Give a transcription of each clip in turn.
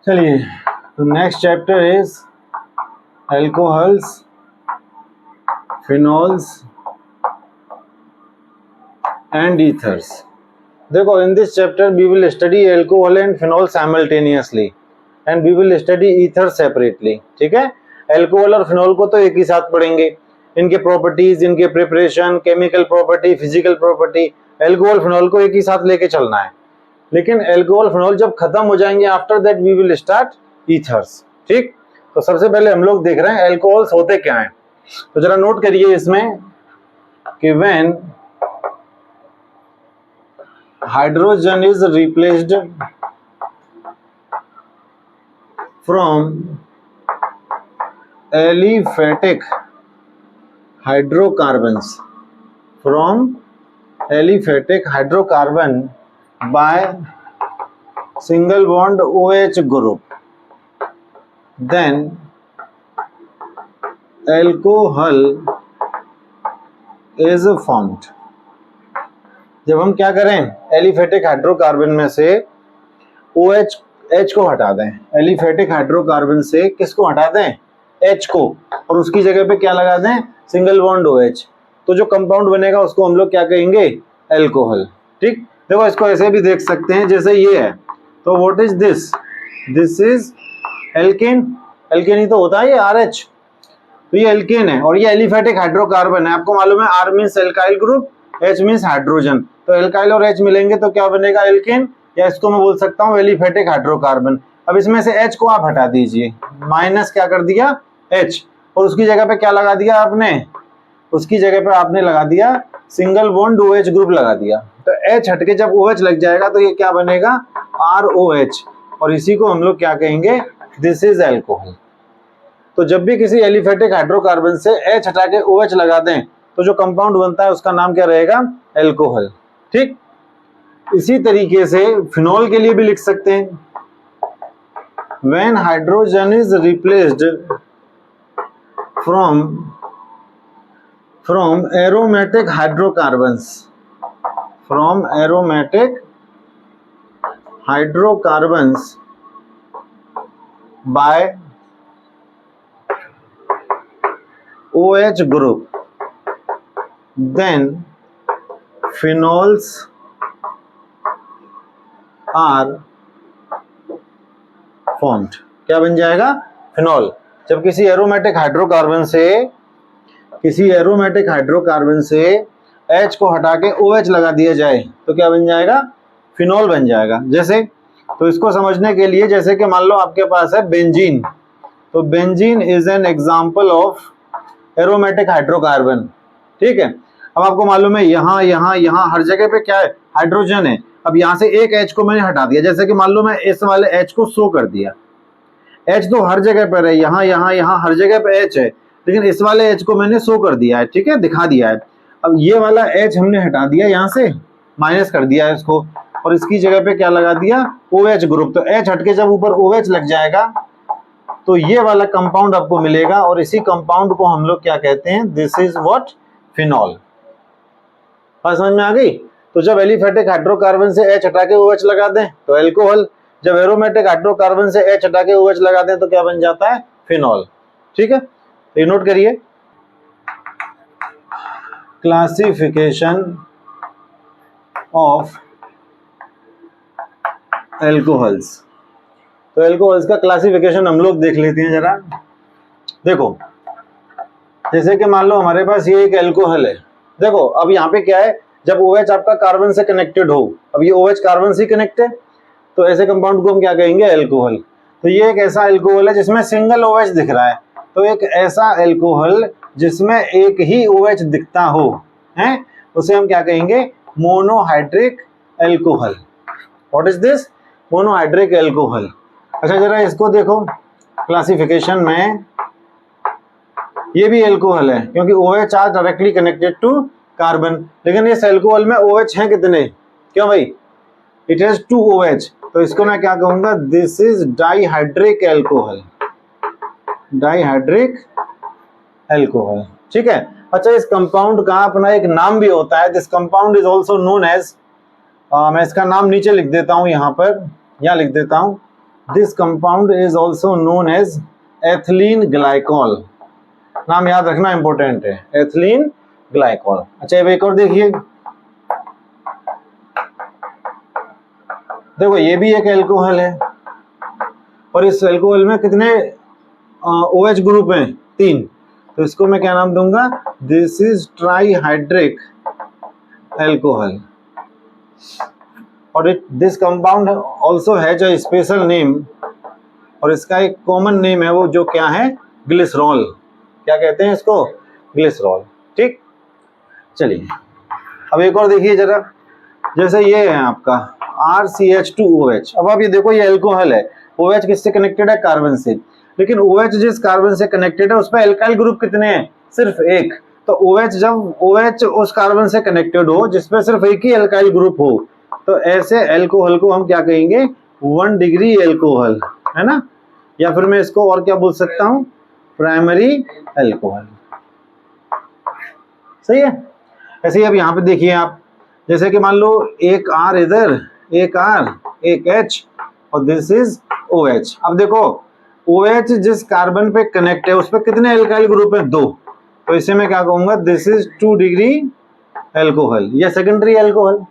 चलिए, तो next chapter is alcohols, phenols and ethers. देखो, in this chapter we will study alcohol and phenol simultaneously and we will study ether separately. ठीक है, alcohol और phenol को तो एक ही साथ पढ़ेंगे, इनके प्रॉपर्टीज, इनके preparation, chemical property, physical property, alcohol phenol को एक ही साथ लेके चलना है. लेकिन अल्कोहल फिनॉल जब खत्म हो जाएंगे, after that we will start ethers. ठीक, तो सबसे पहले हम लोग देख रहे हैं अल्कोहल्स होते क्या हैं. तो जरा नोट करिए इसमें कि when hydrogen is replaced from aliphatic hydrocarbons, by single bond OH group, then alcohol is formed. जब हम क्या करें, एलिफेटिक हाइड्रोकार्बन में से OH H को हटा दें, एलिफेटिक हाइड्रोकार्बन से किसको हटा दें, H को, और उसकी जगह पे क्या लगा दें, सिंगल बॉन्ड OH, तो जो कंपाउंड बनेगा उसको हम लोग क्या कहेंगे, अल्कोहल. ठीक, देखो इसको ऐसे भी देख सकते हैं जैसे ये है, तो what is this, this is alkene. Alkene ही तो होता है ये RH, तो ये एल्केन है और ये एलिफेटिक हाइड्रोकार्बन है. आपको मालूम है R means alkyl group, H means hydrogen, तो एल्काइल और H मिलेंगे तो क्या बनेगा, एल्केन, या इसको मैं बोल सकता हूँ एलिफेटिक हाइड्रोकार्बन. अब इसमें से H को आप हटा दीजिए, माइनस क्या कर दिया H, और उसकी जगह पे क्या लगा दिया आपने, उसकी जगह पे आपने लगा दिया सिंगल बॉन्ड OH ग्रुप लगा दिया. तो H हटके जब OH लग जाएगा तो ये क्या बनेगा, ROH, और इसी को हम लोग क्या कहेंगे, दिस इज अल्कोहल. तो जब भी किसी एलिफेटिक हाइड्रोकार्बन से H हटा के OH लगा दें तो जो कंपाउंड बनता है उसका नाम क्या रहेगा, अल्कोहल. ठीक, इसी तरीके से फिनॉल के लिए भी लिख सकते हैं, when hydrogen is replaced from aromatic hydrocarbons, by OH group, then phenols are formed. क्या बन जाएगा, फिनॉल. जब किसी एरोमेटिक हाइड्रोकार्बन से H को हटा के OH लगा दिया जाए तो क्या बन जाएगा, फिनॉल बन जाएगा. जैसे, तो इसको समझने के लिए, जैसे कि मान लो आपके पास है बेंजीन, तो benzene is an example of aromatic hydrocarbon. ठीक है, अब आपको मालूम है यहाँ यहाँ यहाँ हर जगह पे क्या है, हाइड्रोजन है. अब यहाँ से एक H को मैंने हटा दिया, जैसे कि मान लो मैं इस वाले H को शो कर दिया, H तो हर जगह पर है, यहाँ यहाँ यहाँ हर जगह पे H है, लेकिन इस वाले H को मैंने शो कर दिया है. ठीक है, दिखा दिया है. अब ये वाला H हमने हटा दिया, यहाँ से माइनस कर दिया है इसको, और इसकी जगह पे क्या लगा दिया, OH ग्रुप. तो H हटके जब ऊपर OH लग जाएगा तो ये वाला कंपाउंड आपको मिलेगा, और इसी कंपाउंड को हम लोग क्या कहते हैं, दिस इज व्हाट, फिनॉल. बात समझ में आ गई. तो जब एलिफेटिक हाइड्रोकार्बन से H हटा के OH लगा दें तो अल्कोहल, जब एरोमेटिक हाइड्रोकार्बन से H हटा के OH लगा दें तो क्या बन जाता है, फिनॉल. ठीक है, ये नोट करिए. Classification of alcohols. तो अल्कोहल्स का क्लासिफिकेशन हम लोग देख लेते हैं जरा. देखो, जैसे कि मान लो हमारे पास ये एक अल्कोहल है. देखो, अब यहाँ पे क्या है, जब OH आपका कार्बन से कनेक्टेड हो, अब ये OH कार्बन से कनेक्ट है, तो ऐसे कंपाउंड को हम क्या कहेंगे, अल्कोहल. तो ये एक ऐसा अल्कोहल है जिसमें सिंगल OH दिख रहा है, तो एक ऐसा अल्कोहल जिसमें एक ही OH दिखता हो, हैं, उसे हम क्या कहेंगे, monohydric alcohol. What is this, monohydric alcohol. अच्छा, जरा इसको देखो, क्लासिफिकेशन में ये भी अल्कोहल है क्योंकि OH are directly connected to carbon, लेकिन इस अल्कोहल में OH हैं कितने, क्यों भाई, इट हैज 2 OH, तो इसको मैं क्या कहूंगा, this is dihydric alcohol. Dihydric alcohol. ठीक है. अच्छा, इस कंपाउंड का अपना एक नाम भी होता है, this compound is also known as, मैं इसका नाम नीचे लिख देता हूं, यहाँ पर यहाँ लिख देता हूं, this compound is also known as ethylene glycol. नाम याद रखना इंपॉर्टेंट है, एथिलीन ग्लाइकॉल। अच्छा अब एक और देखिए, देखो ये भी एक एल्कोहल है और इस एल्कोहल में कितने OH ग्रुप हैं? 3। तो इसको मैं क्या नाम दूंगा? This is trihydric alcohol. और this compound also has a special name, और इसका एक कॉमन नेम है, वो जो क्या है? ग्लिसरॉल। क्या कहते हैं इसको? ग्लिसरॉल। ठीक, चलिए अब एक और देखिए जरा, जैसे ये है आपका RCH2OH। अब आप ये देखो, ये एल्कोहल है, OH किससे कनेक्टेड है? कार्बन से। लेकिन OH जिस कार्बन से कनेक्टेड है उस पर एल्काइल ग्रुप कितने हैं? सिर्फ एक। तो OH जब OH उस कार्बन से कनेक्टेड हो जिसपे सिर्फ एक ही एल्काइल ग्रुप हो, तो ऐसे एल्कोहल को हम क्या कहेंगे? 1 डिग्री एल्कोहल, है ना? या फिर मैं इसको और क्या बोल सकता हूं? Primary alcohol. सही है। ऐसे ही अब यहाँ पे देखिए आप, जैसे कि मान लो एक R इधर, एक R, एक H, और दिस इज OH। अब देखो OH जिस कार्बन पे कनेक्ट है उस पे कितने एल्काइल ग्रुप है? 2। तो इसे मैं क्या कहूंगा? दिस इज 2 डिग्री एल्कोहल या सेकेंडरी एल्कोहल।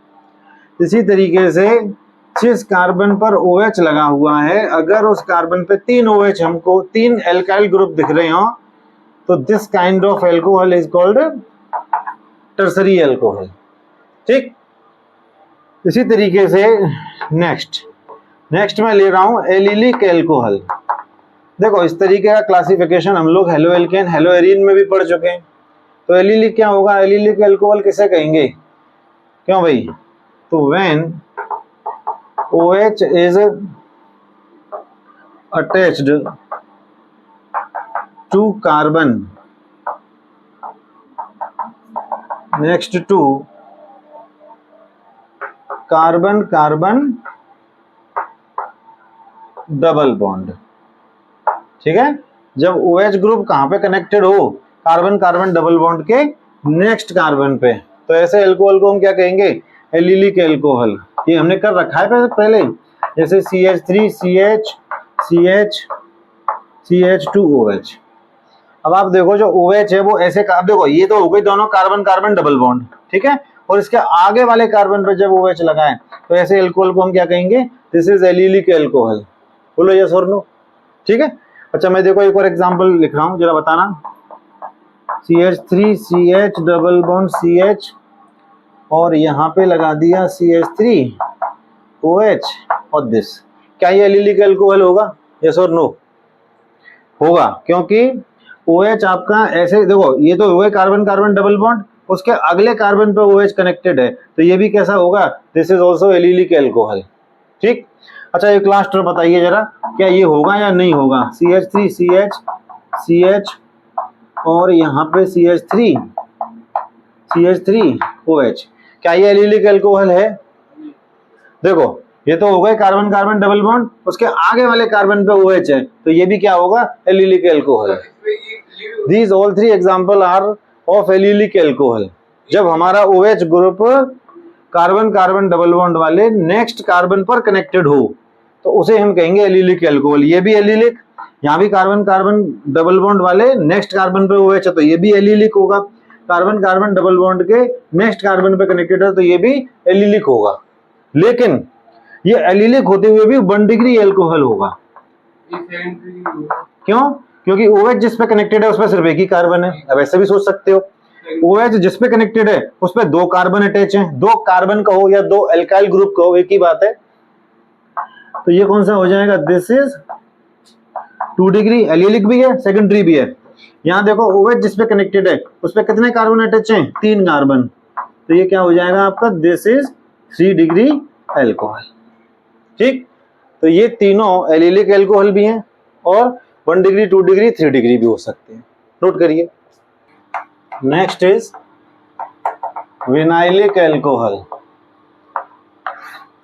इसी तरीके से जिस कार्बन पर OH लगा हुआ है, अगर उस कार्बन पे 3 OH, हमको 3 एल्काइल ग्रुप दिख रहे हो, तो this kind of alcohol is called tertiary alcohol. ठीक, इसी तरीके से नेक्स्ट मैं ले रहा हूं एलिलिक एल्कोहल। देखो इस तरीके का क्लासिफिकेशन हम लोग हेलो एल्केन, हेलो एरीन में भी पढ़ चुके हैं। तो एलिलिक क्या होगा? एलिलिक एल्कोहल किसे कहेंगे? क्यों भाई? तो when OH is attached to carbon next to carbon carbon double bond. ठीक है, जब OH ग्रुप कहां पे कनेक्टेड हो? कार्बन कार्बन डबल बॉन्ड के नेक्स्ट कार्बन पे, तो ऐसे एल्कोहल को हम क्या कहेंगे? Allylic alcohol. ये हमने कर रखा है पहले, जैसे CH3 CH CH CH2OH। अब आप देखो जो OH है वो ऐसे, अब देखो ये तो हो गई दोनों कार्बन कार्बन डबल बॉन्ड, ठीक है, और इसके आगे वाले कार्बन पे जब OH लगा है तो ऐसे एल्कोहल को हम क्या कहेंगे? This is allylic alcohol. बोलो यस और नो। ठीक है। अच्छा मैं देखो एक और एग्जांपल लिख रहा हूं, जरा बताना। CH3 CH double bond CH, और यहाँ पे लगा दिया CH3OH और दिस, क्या ये एलिलिक एल्कोहल होगा? यस और नो? होगा, क्योंकि OH आपका ऐसे देखो, ये तो हो गए कार्बन कार्बन डबल बॉन्ड, उसके अगले कार्बन पे OH कनेक्टेड है, तो ये भी कैसा होगा? This is also allylic alcohol. ठीक। अच्छा एक लास्ट बताइए जरा, क्या ये होगा या नहीं होगा? CH3 CH CH और यहाँ पे CH3OH, क्या ये एलिलिक एल्कोहल है? देखो ये तो हो गए कार्बन कार्बन डबल बॉन्ड, उसके आगे वाले कार्बन पे OH है, तो ये भी क्या होगा? Allylic alcohol. These all 3 example are of allylic alcohol. जब हमारा OH group carbon carbon double bond वाले नेक्स्ट कार्बन पर कनेक्टेड हो तो उसे हम कहेंगे एलिलिक एल्कोहल। ये भी एलिलिक, यहाँ भी कार्बन कार्बन डबल बॉन्ड वाले नेक्स्ट कार्बन पे OH है तो ये भी एलिलिक होगा। कार्बन कार्बन डबल बॉन्ड के नेक्स्ट कार्बन पे कनेक्टेड है तो ये भी एलिलिक होगा। लेकिन ये एलिलिक होते हुए भी 1 डिग्री एल्कोहल होगा। क्यों? क्योंकि OH जिस पे कनेक्टेड है उस पर सिर्फ एक ही कार्बन है। अब ऐसे भी सोच सकते हो, OH जिस पे कनेक्टेड है उस पे 2 कार्बन अटैच हैं, 2 कार्बन कहो या 2 एल्काइल ग्रुप कहो, एक ही बात है। तो ये कौन सा हो जाएगा? दिस इज 2 डिग्री, एलिलिक भी है सेकेंडरी भी है। यहाँ देखो OH जिस पे कनेक्टेड है उस पे कितने कार्बन अटैच हैं? 3 कार्बन, तो ये क्या हो जाएगा आपका? This is 3 degree alcohol. ठीक, तो ये तीनों एलिलिक एल्कोहल भी हैं और 1 डिग्री 2 डिग्री 3 डिग्री भी हो सकते हैं। नोट करिए। Next is vinylic alcohol.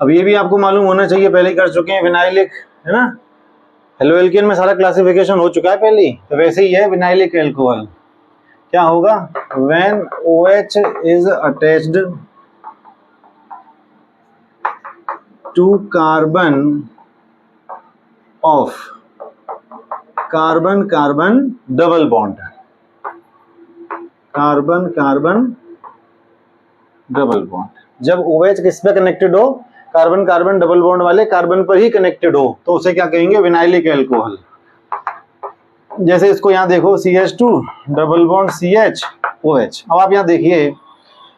अब ये भी आपको मालूम होना चाहिए, पहले कर चुके हैं विनाइलिक, है ना? हेलो एल्केन में सारा क्लासिफिकेशन हो चुका है पहले, तो वैसे ही है विनाइलिक एल्कोहल। क्या होगा? When OH is attached to carbon of carbon carbon double bond, carbon carbon double bond. जब OH किस पे कनेक्टेड हो, कार्बन कार्बन डबल बॉन्ड वाले कार्बन पर ही कनेक्टेड हो, तो उसे क्या कहेंगे, विनाइलिक एल्कोहल। जैसे इसको यहाँ देखो, CH2 double bond CH OH। अब आप यहाँ देखिए,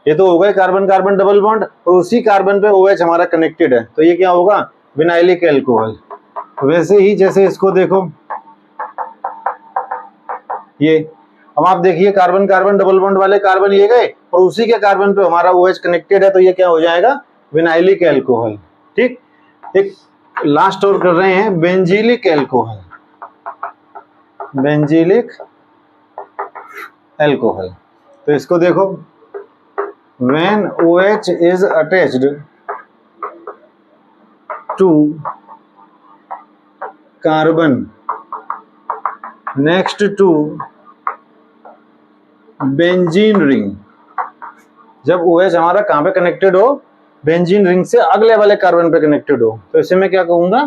ये तो हो गए कार्बन कार्बन डबल बॉन्ड और उसी कार्बन पे OH हमारा कनेक्टेड है, तो ये क्या होगा, विनाइलिक एल्कोहल। वैसे ही जैसे इसको देखो, ये अब आप देखिए कार्बन कार्बन डबल बॉन्ड वाले कार्बन ये गए और उसी के कार्बन पे हमारा OH कनेक्टेड है, तो ये क्या हो जाएगा, विनाइलिक एल्कोहल। ठीक, एक लास्ट और कर रहे हैं, बेंजीलिक एल्कोहल, बेंजीलिक एल्कोहल। तो इसको देखो, when OH is attached to carbon next to benzene ring, जब OH हमारा कहां पे कनेक्टेड हो, बेंजीन रिंग से अगले वाले कार्बन पे कनेक्टेड हो, तो इसे मैं क्या कहूंगा,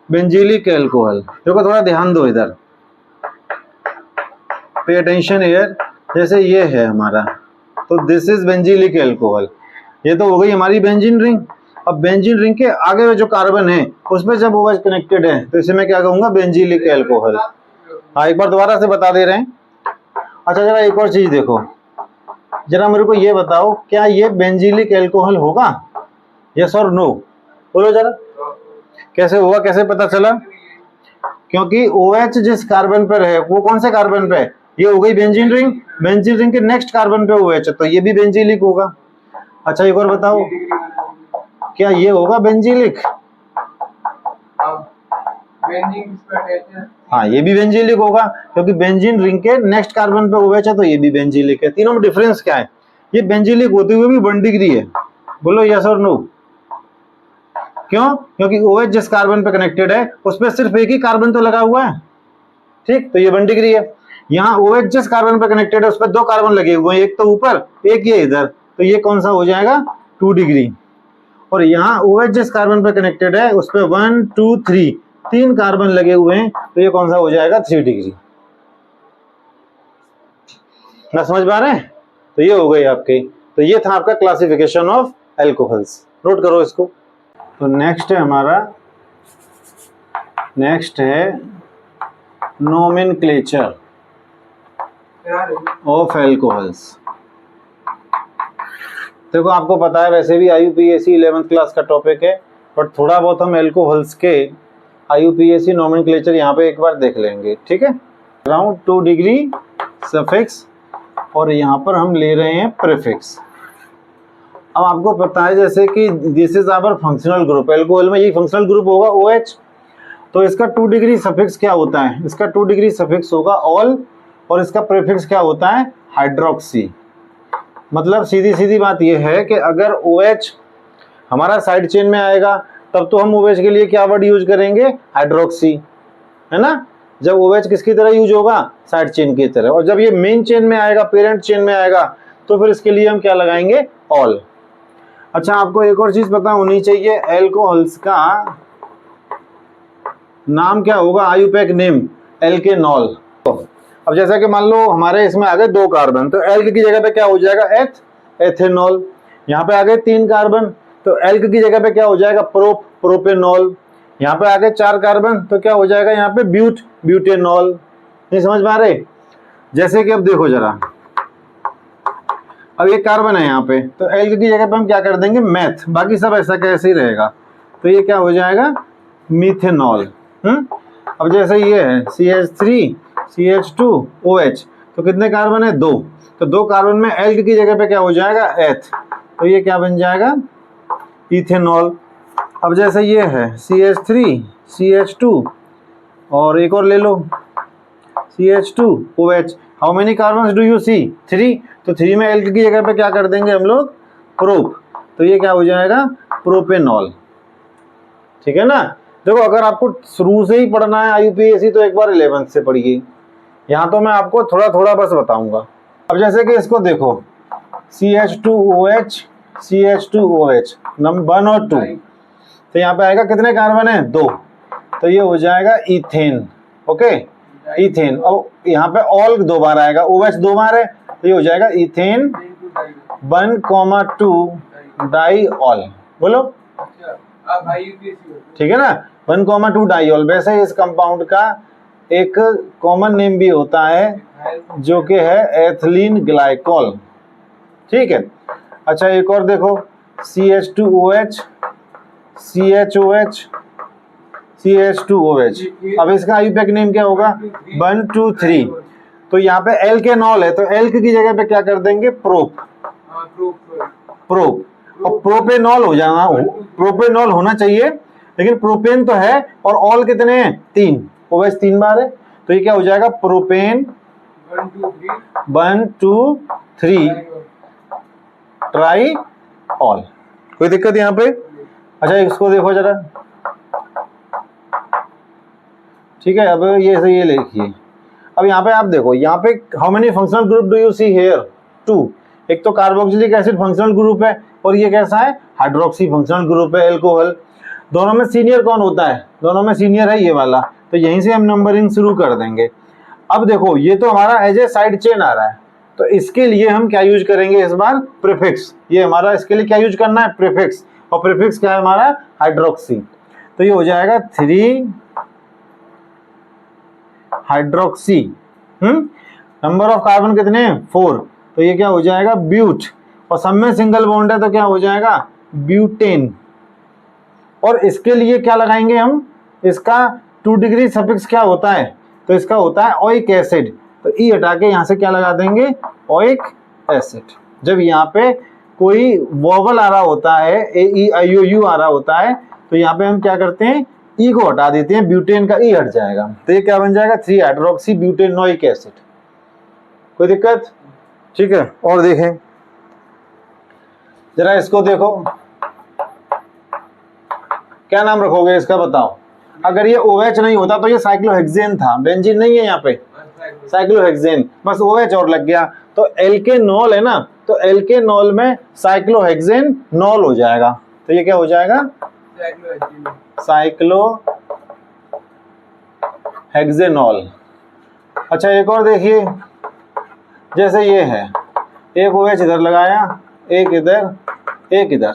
बेंजीलिक एल्कोहल। देखो थोड़ा ध्यान दो इधर, पे अटेंशन हियर। जैसे ये है हमारा, तो दिस इज बेंजीलिक एल्कोहल। ये तो हो गई हमारी बेंजीन रिंग। अब बेंजीन रिंग के आगे में जो कार्बन है उसमें जब OH कनेक्टेड है, तो इसे मैं क्या कहूंगा, बेंजीलिक एल्कोहल। हाँ, एक बार दोबारा से बता दे रहे हैं। अच्छा जरा एक और चीज देखो, जरा मेरे को ये बताओ, क्या ये बेंजीलिक एल्कोहल होगा, यस और नो, बोलो जरा। कैसे होगा, कैसे पता चला, क्योंकि OH जिस कार्बन पर है वो कौन से कार्बन पे है, ये हो गई बेंजीन रिंग, बेंजीन रिंग के नेक्स्ट कार्बन पे OH है, तो ये भी बेंजीलिक होगा। अच्छा एक और बताओ, क्या ये होगा बेंजीलिक, हाँ ये भी बेंजीलिक होगा, क्योंकि बेंजीन रिंग के नेक्स्ट कार्बन पे OH है, तो ये भी बेंजीलिक है। तीनों में डिफरेंस क्या है, ये बेंजीलिक होते हुए भी 1 डिग्री है, बोलो यस और नो। क्यों, क्योंकि OH जिस कार्बन पे कनेक्टेड है उस पर सिर्फ एक ही कार्बन तो लगा हुआ है, ठीक, तो ये 1 डिग्री है। यहाँ OH जिस कार्बन पे कनेक्टेड है उस पर 2 कार्बन लगे हुए हैं, एक तो ऊपर एक ये इधर, तो ये कौन सा हो जाएगा, 2 डिग्री। और यहाँ OH जिस कार्बन पे कनेक्टेड है उस पर 1 2 3 3 कार्बन लगे हुए हैं, तो ये कौन सा हो जाएगा, 3 डिग्री। ना समझ पा रहे हैं, तो ये हो गई आपके, तो ये था आपका क्लासिफिकेशन ऑफ एल्कोहल्स, नोट करो इसको। तो नेक्स्ट है हमारा, नेक्स्ट है नोमेनक्लेचर ऑफ एल्कोहल्स। देखो आपको पता है वैसे भी IUPAC 11th क्लास का टॉपिक है, बट थोड़ा बहुत हम एल्कोहल्स के IUPAC नोमेनक्लेचर यहाँ पे एक बार देख लेंगे, ठीक है। अराउंड 2 डिग्री सफिक्स और यहाँ पर हम ले रहे हैं प्रीफिक्स। अब आपको पता है जैसे कि this is our functional group, alcohol में यही फंक्शनल ग्रुप होगा OH, तो इसका 2 डिग्री सफिक्स क्या होता है, इसका 2 डिग्री सफिक्स होगा ऑल, और इसका प्रीफिक्स क्या होता है, हाइड्रोक्सी। मतलब सीधी सीधी बात यह है कि अगर OH हमारा साइड चेन में आएगा तब तो हम OH के लिए क्या वर्ड यूज करेंगे, हाइड्रोक्सी, है ना। जब OH किसकी तरह यूज होगा, साइड चेन की तरह। और जब ये मेन चेन में आएगा, पेरेंट चेन में आएगा, तो फिर इसके लिए हम क्या लगाएंगे, ऑल। अच्छा आपको एक और चीज पता होनी चाहिए, एल्कोहल्स का नाम क्या होगा, आयुपैक नेम, एल्केनॉल। अब जैसा कि मान लो हमारे इसमें आ गए 2 कार्बन, तो एल्क की जगह पे क्या हो जाएगा, एथेनॉल। यहाँ पे आ गए 3 कार्बन, तो एल्क की जगह पे क्या हो जाएगा, प्रोपेनॉल। यहाँ पे आ गए 4 कार्बन, तो क्या हो जाएगा यहाँ पे, ब्यूटेनॉल। नहीं समझ पा रहे, जैसे कि अब देखो जरा, अब ये कार्बन है यहाँ पे, तो एल्क की जगह पे हम क्या कर देंगे, मैथ, बाकी सब ऐसा कैसे ही रहेगा, तो ये क्या हो जाएगा, मीथेनॉल। अब जैसे ये है CH3 CH2 OH, तो कितने कार्बन है, 2, तो 2 कार्बन में एल्क की जगह पे क्या हो जाएगा, एथ, तो ये क्या बन जाएगा, इथेनॉल। अब जैसे ये है CH3 CH2 और एक और ले लो CH2 OH, how many carbon do you see, 3, तो 3 में एल्क की जगह पे क्या कर देंगे हम लोग, प्रोप, तो ये क्या हो जाएगा, प्रोपेनॉल, ठीक है ना। देखो अगर आपको शुरू से ही पढ़ना है IUPAC तो एक बार 11th से पढ़िए, यहाँ तो मैं आपको थोड़ा थोड़ा बस बताऊंगा। अब जैसे कि इसको देखो, CH2OH CH2OH नंबर 1 और 2, तो यहाँ पे आएगा कितने कार्बन है, 2, तो ये हो जाएगा इथेन। Okay, ethane. और यहाँ पे ऑल 2 बार आएगा, OH 2 बार है, तो ये हो जाएगा इथेन 1,2 डाईऑल। बोलो ठीक है ना, 1,2 डाईऑल। वैसे इस कंपाउंड का एक कॉमन नेम भी होता है जो कि है एथिलीन ग्लाइकॉल। ठीक है। अच्छा, एक और देखो, CH2OH, CHOH, CH2OH। अब इसका आईयूपैक नेम क्या होगा? 1 2 3। तो यहाँ पे एल्केनॉल है, तो एल्क की जगह पे क्या कर देंगे? प्रोप। प्रोप और प्रोपेनॉल हो जाना, प्रोपेनॉल होना चाहिए, लेकिन प्रोपेन तो है और ऑल कितने हैं? 3। OH 3 बार है, तो ये क्या हो जाएगा? Propane 1 2 3 try all. कोई दिक्कत यहाँ पे? अच्छा, इसको देखो जरा। ठीक है, अब ये लिखिए। अब यहाँ पे आप देखो, यहाँ पे how many functional group do you see here? 2। एक तो कार्बोक्सिलिक एसिड फंक्शनल ग्रुप है और ये कैसा है? हाइड्रोक्सी फंक्शनल ग्रुप है, एल्कोहल। दोनों में सीनियर कौन होता है? दोनों में सीनियर है ये वाला, तो यहीं से हम नंबरिंग शुरू कर देंगे। अब देखो, ये तो हमारा एज ए साइड चेन आ रहा है, तो इसके लिए हम क्या यूज करेंगे इस बार? प्रीफिक्स। ये हमारा इसके लिए क्या यूज करना है? प्रीफिक्स। और प्रीफिक्स क्या है हमारा? हाइड्रोक्सी। तो ये हो जाएगा 3 हाइड्रोक्सी। नंबर ऑफ कार्बन कितने हैं? 4। तो ये क्या हो जाएगा? ब्यूट। और सब में सिंगल बॉन्ड है तो क्या हो जाएगा? ब्यूटेन। और इसके लिए क्या लगाएंगे हम? इसका 2 डिग्री सफिक्स क्या होता है? तो इसका होता है ओइक एसिड। तो ई हटा के यहां से क्या लगा देंगे? Oic acid. जब यहाँ पे कोई वोवल आ रहा होता है, AEIOU आ रहा होता है, तो यहाँ पे हम क्या करते हैं? ई को हटा देते हैं, ब्यूटेन का ई हट जाएगा, तो ये क्या बन जाएगा? 3 हाइड्रोक्सी ब्यूटेनोइक एसिड। कोई दिक्कत? ठीक है। और देखें जरा, इसको देखो, क्या नाम रखोगे इसका? बताओ। अगर ये OH नहीं होता तो ये साइक्लोहेक्सेन था, बेंजीन नहीं है यहाँ पे, साइक्लोहेक्सेन, बस OH और लग गया तो एल्केनॉल है ना, तो एल्केनॉल में साइक्लोहेक्सेन नॉल हो जाएगा, तो ये क्या हो जाएगा? साइक्लोहेक्सेनॉल। अच्छा, एक और देखिए, जैसे ये है, एक OH इधर लगाया, एक इधर, एक इधर।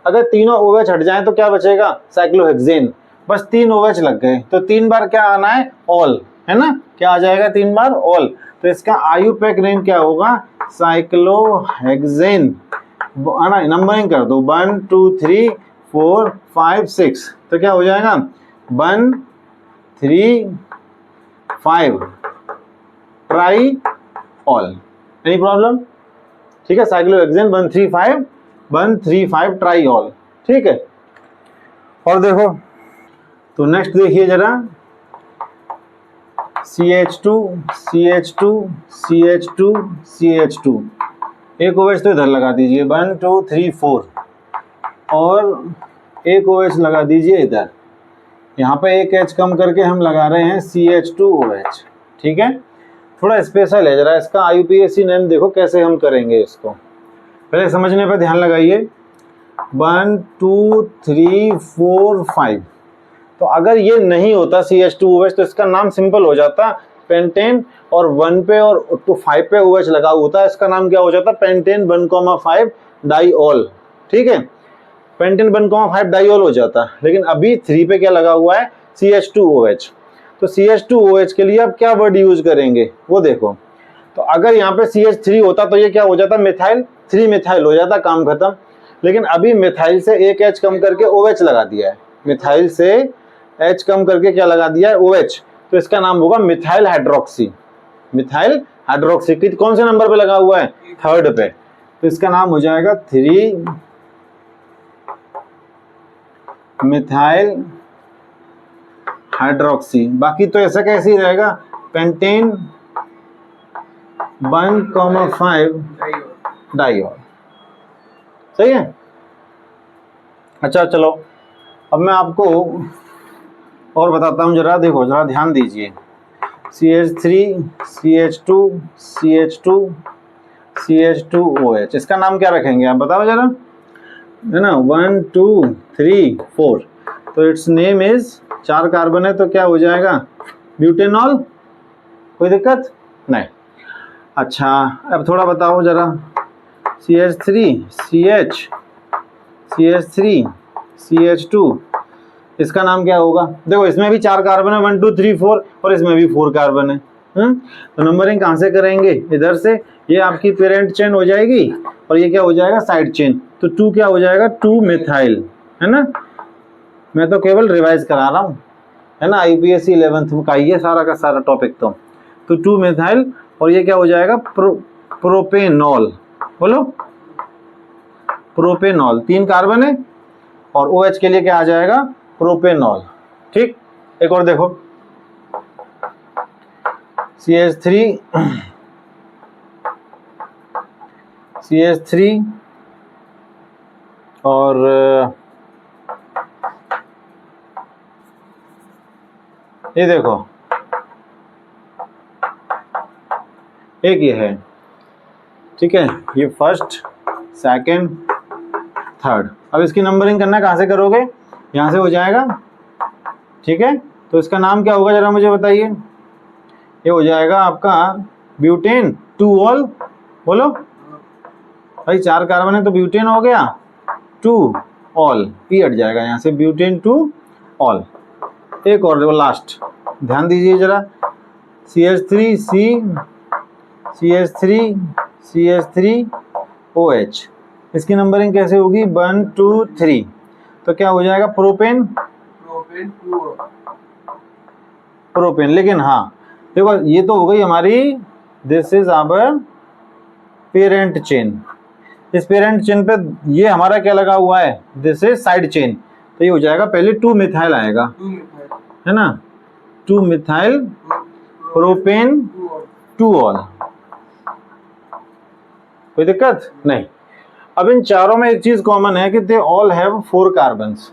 अगर तीनों OH हट जाएं तो क्या बचेगा? साइक्लोहेक्सेन। बस 3 OH लग गए, तो 3 बार क्या आना है? ऑल, है ना? क्या आ जाएगा? 3 बार ऑल। तो इसका आईयूपैक नेम क्या होगा? साइक्लोहेक्सेन। नंबरिंग कर दो, 1 2 3 4 5 6। तो क्या हो जाएगा? 1 3 5 ट्राई ऑल। Any problem? ठीक है, साइक्लोहेक्सेन 135 ट्राई ऑल। ठीक है। और देखो, तो नेक्स्ट देखिए जरा, CH2 CH2 CH2 CH2। एक OH तो इधर लगा दीजिए, 1 2 3 4, और एक OH लगा दीजिए इधर। यहाँ पे एक H कम करके हम लगा रहे हैं CH2OH। ठीक है, थोड़ा स्पेशल है, जरा इसका IUPAC नेम देखो कैसे हम करेंगे इसको। पहले समझने पर ध्यान लगाइए। 1 2 3 4 5। तो अगर ये नहीं होता CH2OH तो इसका नाम सिंपल हो जाता पेंटेन, और 1 पे और 5 पे OH लगा होता है, इसका नाम क्या हो जाता? Pentane 1,5 diol. ठीक है, पेंटेन 1,5 डाईऑल हो जाता। लेकिन अभी 3 पे क्या लगा हुआ है? CH2OH। तो CH2OH के लिए अब क्या वर्ड यूज करेंगे वो देखो। तो अगर यहाँ पे CH3 होता तो ये क्या हो जाता? मिथाइल, 3 मिथाइल हो जाता, काम खत्म। लेकिन अभी मिथाइल से एक H कम करके OH लगा दिया है, मिथाइल से H कम करके क्या लगा दिया है? OH। तो इसका नाम होगा मिथाइल हाइड्रोक्सी। मिथाइल हाइड्रोक्सी कौन से नंबर पे लगा हुआ है? 3rd पे। तो इसका नाम हो जाएगा 3 मिथाइल हाइड्रोक्सी। बाकी तो ऐसा कैसे ही रहेगा? Pentane 1,5 diol. सही है। अच्छा चलो, अब मैं आपको और बताता हूँ, जरा देखो, जरा ध्यान दीजिए। CH3 CH2 CH2 CH2OH, इसका नाम क्या रखेंगे आप बताओ जरा, है ना? 1 2 3 4। तो इट्स नेम इज, 4 कार्बन है तो क्या हो जाएगा, ब्यूटेनॉल। कोई दिक्कत नहीं। अच्छा अब थोड़ा बताओ जरा, CH3 CH CH3 CH2, इसका नाम क्या होगा? देखो इसमें भी 4 कार्बन है, 1 2 3 4, और इसमें भी 4 कार्बन है। तो नंबरिंग कहाँ से करेंगे? इधर से। ये आपकी पेरेंट चेन हो जाएगी और ये क्या हो जाएगा, साइड चेन। तो 2 क्या हो जाएगा, 2 मिथाइल, है ना। मैं तो केवल रिवाइज करा रहा हूँ, है ना, IUPAC 11th का ये सारा का सारा टॉपिक। तो 2 मिथाइल और ये क्या हो जाएगा, प्रोपेनॉल। बोलो प्रोपेनॉल, 3 कार्बन है और OH के लिए क्या आ जाएगा, प्रोपेनॉल। ठीक, एक और देखो, CH3 और ये देखो एक ये है, ठीक है, ये फर्स्ट सेकंड थर्ड। अब इसकी नंबरिंग करना कहाँ से करोगे, यहाँ से हो जाएगा, ठीक है। तो इसका नाम क्या होगा जरा मुझे बताइए। ये हो जाएगा आपका ब्यूटेन 2 ऑल। बोलो भाई, 4 कार्बन है तो ब्यूटेन हो गया 2 ऑल, पी हट जाएगा यहाँ से, ब्यूटेन 2 ऑल। एक और लास्ट ध्यान दीजिए जरा, CH3 OH, इसकी नंबरिंग कैसे होगी, 1 2 3, तो क्या हो जाएगा, प्रोपेन। लेकिन हाँ देखो ये तो हो गई हमारी, this is our parent chain. इस पेरेंट चेन पे ये हमारा क्या लगा हुआ है, दिस इज साइड चेन। तो ये हो जाएगा, पहले 2 मिथाइल आएगा, है ना, 2 मिथाइल प्रोपेन 2 ऑल। कोई दिक्कत नहीं। अब इन चारों में एक चीज कॉमन है कि दे ऑल हैव 4 कार्बन्स।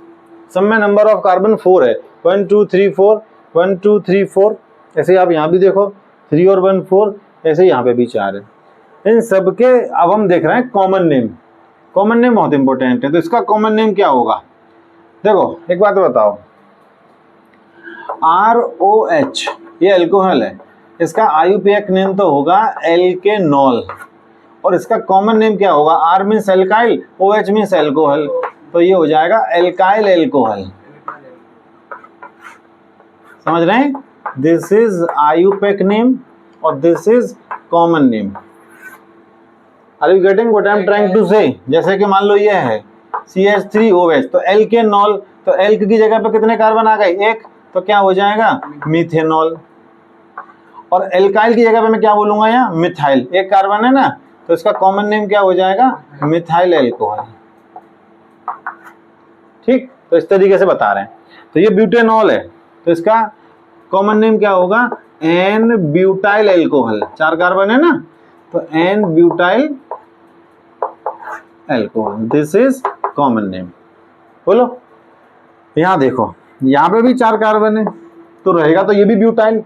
सब में नंबर ऑफ कार्बन 4 है, 1 2 3 4, 1 2 3 4। ऐसे आप यहाँ भी देखो 3 और 1 4, ऐसे यहाँ पे भी 4 है। इन सब के अब हम देख रहे हैं कॉमन नेम। कॉमन नेम बहुत इंपॉर्टेंट है, तो इसका कॉमन नेम क्या होगा। देखो एक बात बताओ, ROH ये अल्कोहल है, इसका IUPAC नेम तो होगा एल्केनॉल, और इसका कॉमन नेम क्या होगा, R means alkyl, OH means alcohol, तो ये हो जाएगा एल्काइल एल्कोहल। समझ रहे हैं, दिस इज IUPAC नेम और this is common name. Are you getting what I am trying to say. जैसे कि मान लो ये है CH3OH, तो एल्केनॉल, तो एल्क की जगह पे कितने कार्बन आ गए, एक, तो क्या हो जाएगा, मीथेनॉल। और एल्काइल की जगह पे मैं क्या बोलूंगा, यहाँ मिथाइल, एक कार्बन है ना, तो इसका कॉमन नेम क्या हो जाएगा, मिथाइल एल्कोहल। ठीक, तो इस तरीके से बता रहे हैं। तो ये ब्यूटेनॉल है, तो इसका कॉमन नेम क्या होगा, एन ब्यूटाइल एल्कोहल। 4 कार्बन है ना, तो n butyl alcohol, this is common name. बोलो, यहां देखो, यहां पे भी 4 कार्बन है, तो रहेगा तो ये भी ब्यूटाइल,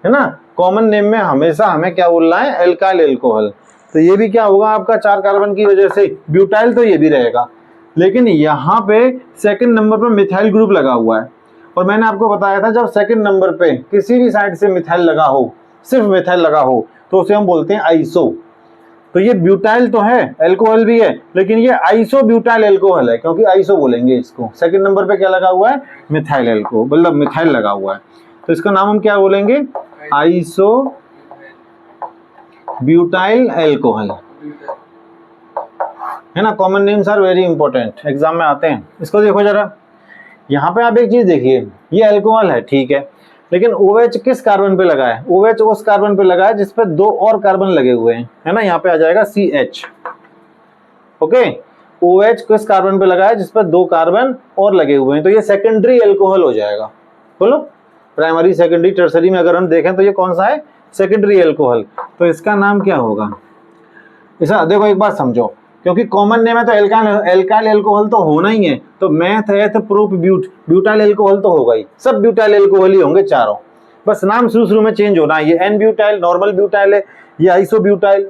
है ना। कॉमन नेम में हमेशा हमें क्या बोलना है, एल्काइल एल्कोहल। तो ये भी क्या होगा आपका 4 कार्बन की वजह से ब्यूटाइल, तो ये भी रहेगा। लेकिन यहाँ पे सेकंड नंबर पर मिथाइल ग्रुप लगा हुआ है, और मैंने आपको बताया था जब सेकंड नंबर पे किसी भी साइड से मिथाइल लगा हो, सिर्फ मिथाइल लगा हो, तो उसे हम बोलते हैं आइसो। तो ये ब्यूटाइल तो है, एल्कोहल भी है, लेकिन ये आइसो ब्यूटाइल एल्कोहल है, क्योंकि आइसो बोलेंगे इसको। सेकंड नंबर पे क्या लगा हुआ है, मिथाइल एल्कोहल, मतलब मिथाइल लगा हुआ है, तो इसका नाम हम क्या बोलेंगे, आइसो ब्यूटाइल एल्कोहल, है ना। Common names are very important, exam में आते हैं। इसको देखो जरा, यहाँ पे आप एक चीज देखिए, ये अल्कोहल है, ठीक है, लेकिन OH किस कार्बन पे लगा है, OH उस कार्बन पे लगा है जिस पे 2 और कार्बन लगे हुए हैं, है ना। यहाँ पे आ जाएगा CH, ओके। OH किस कार्बन पे लगा है, जिस पे 2 कार्बन और लगे हुए हैं, तो ये सेकेंडरी अल्कोहल हो जाएगा। बोलो, प्राइमरी सेकेंडरी टर्सरी में अगर हम देखें तो ये कौन सा है, सेकेंडरी अल्कोहल। तो इसका नाम क्या होगा, ऐसा देखो, एक बात समझो, क्योंकि कॉमन नेम है तो एल्काइल एल्कोहल तो होना ही है, तो मैथ है तो प्रूफ ब्यूटाइल एल्कोहल तो होगा ही, सब ब्यूटाइल एल्कोहल ही होंगे चारों, बस नाम शुरू में चेंज होना है। ये एन ब्यूटाइल नॉर्मल ब्यूटाइल है, ये आइसो ब्यूटाइल,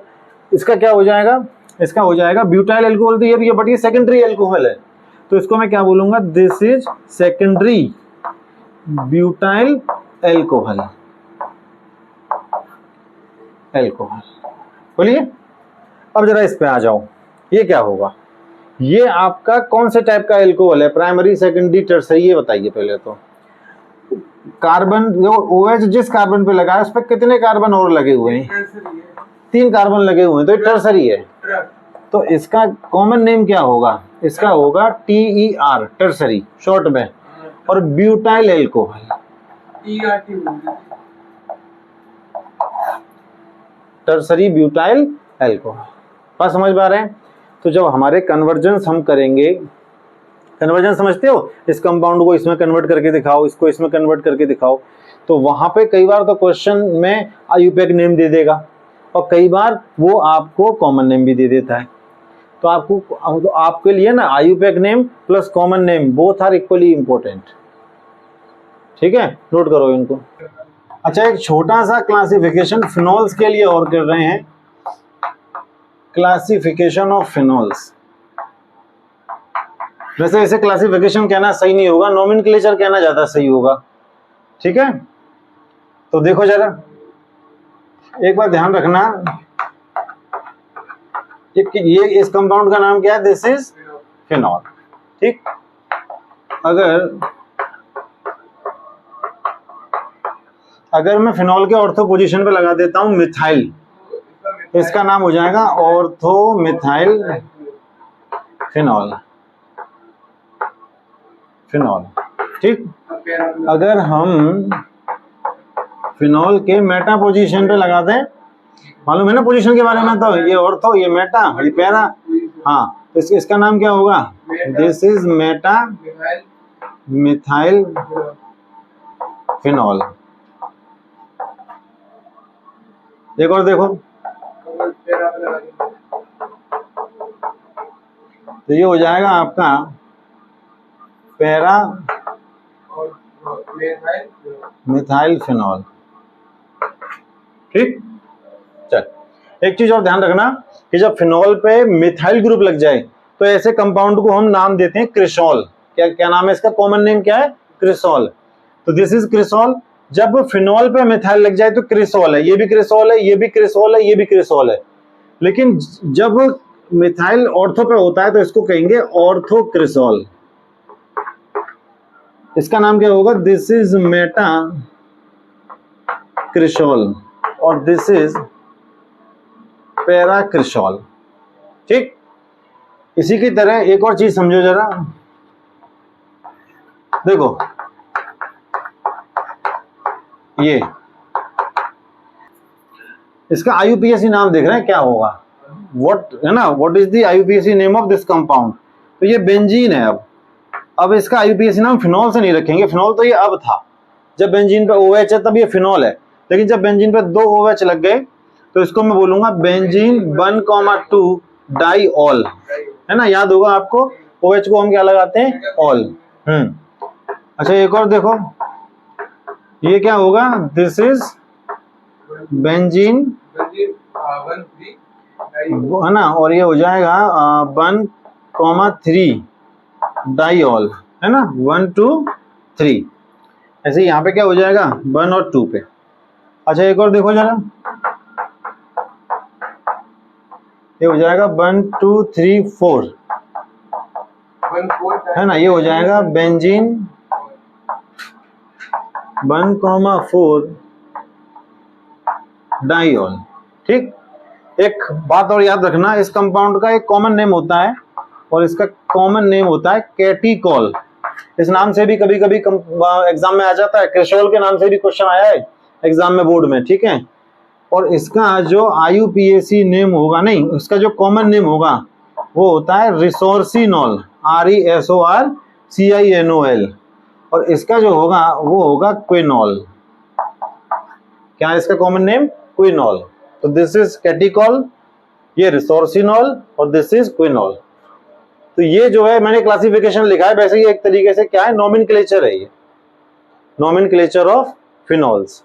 इसका क्या हो जाएगा, इसका हो जाएगा ब्यूटाइल एल्कोहल, तो ये भी, बट ये सेकेंडरी एल्कोहल है। तो इसको मैं क्या बोलूंगा, this is secondary butyl alcohol. Alcohol बोलिए। अब जरा इस पे आ जाओ, ये क्या होगा, ये आपका कौन से टाइप का एल्कोहल है, प्राइमरी सेकेंडरी टर्सरी, ये बताइए पहले तो। कार्बन जो OH जिस कार्बन पे लगा है उस पर कितने कार्बन और लगे हुए हैं, 3 कार्बन लगे हुए हैं, तो ये टर्सरी है। तो इसका कॉमन नेम क्या होगा, इसका होगा TER, टर्सरी शॉर्ट में, और butyl alcohol, tertiary butyl alcohol. बात समझ पा रहे हैं। तो जब हमारे कन्वर्जन हम करेंगे, कन्वर्जन समझते हो, इस कंपाउंड को इसमें कन्वर्ट करके दिखाओ, इसको इसमें कन्वर्ट करके दिखाओ, तो वहां पे कई बार तो क्वेश्चन में IUPAC नेम दे देगा और कई बार वो आपको कॉमन नेम भी दे देता है। तो आपके लिए ना IUPAC name plus common name both are equally important. ठीक है, नोट करो इनको। अच्छा, एक छोटा सा क्लासिफिकेशन फिनॉल्स के लिए और कर रहे हैं, क्लासिफिकेशन ऑफ फिनॉल्स। वैसे ऐसे क्लासिफिकेशन कहना सही नहीं होगा, नोमेनक्लेचर कहना ज्यादा सही होगा। ठीक है, तो देखो जरा, एक बार ध्यान रखना, ये इस कंपाउंड का नाम क्या है, दिस इज फिनॉल। ठीक, अगर मैं फिनॉल के ऑर्थो पोजीशन पे लगा देता हूं मिथाइल, तो इसका नाम हो जाएगा ऑर्थो मिथाइल फिनॉल। फिनॉल, ठीक। अगर हम फिनॉल के मेटा पोजीशन पे लगा दें, मालूम है ना पोजीशन के बारे में, तो ये ऑर्थो, ये मेटा, ये पैरा, हाँ, तो इसका नाम क्या होगा, this is Meta methyl phenol. एक और देखो, तो ये हो जाएगा आपका पैरा मिथाइल फिनॉल। ठीक, चल, एक चीज और ध्यान रखना कि जब फिनॉल पे मिथाइल ग्रुप लग जाए तो ऐसे कंपाउंड को हम नाम देते हैं क्रिसॉल। क्या नाम है इसका, कॉमन नेम क्या है, क्रिसॉल। तो दिस इज क्रिसॉल। जब फिनॉल पे मिथाइल लग जाए तो क्रिसॉल है, ये भी क्रिसॉल है, ये भी क्रिसॉल है, ये भी क्रिसॉल है। लेकिन जब मिथाइल ऑर्थो पे होता है तो इसको कहेंगे ऑर्थो क्रिसॉल। इसका नाम क्या होगा, दिस इज मेटा क्रिसॉल और दिस इज पैरा क्रिसॉल। ठीक, इसी की तरह एक और चीज समझो जरा, देखो ये इसका IUPAC नाम देख रहे हैं क्या होगा, व्हाट है ना, what is the IUPAC name of this compound. तो ये बेंजीन है। अब इसका IUPAC नाम फिनॉल से नहीं रखेंगे, फिनॉल तो ये अब था, जब बेंजीन पे OH है तब ये फिनॉल है, लेकिन जब बेंजीन पे 2 OH लग गए तो इसको मैं बोलूंगा बेंजीन 1,2 डाइऑल, है ना, याद होगा आपको, OH को हम क्या लगाते हैं, ऑल। अच्छा, एक और देखो, ये क्या होगा, दिस इज बेंजीन, है ना, और ये हो जाएगा 1,3 डाइऑल, है ना, 1 2 3। ऐसे यहाँ पे क्या हो जाएगा, 1 और 2 पे। अच्छा, एक और देखो जरा, ये हो जाएगा 1 2 3 4, है ना, ये हो जाएगा बेंजीन 1,4 डाइऑल। ठीक, एक बात और याद रखना, इस कंपाउंड का एक कॉमन नेम होता है और इसका कॉमन नेम होता है कैटिकॉल। इस नाम से भी कभी कभी एग्जाम में आ जाता है, क्रिसॉल के नाम से भी क्वेश्चन आया है एग्जाम में, बोर्ड में। ठीक है, और इसका जो IUPAC नेम होगा, नहीं, इसका जो कॉमन नेम होगा वो होता है रिसोर्सिनॉल, RESORCINOL, और इसका जो होगा वो होगा क्विनॉल। क्या है इसका कॉमन नेम, क्विनॉल। तो दिस इज कैटिकॉल, ये रिसोर्सिनॉल और दिस इज क्विनॉल। तो ये जो है मैंने क्लासिफिकेशन लिखा है, वैसे ही एक तरीके से क्या है, नोमेनक्लेचर है, ये नोमेनक्लेचर ऑफ फिनॉल्स।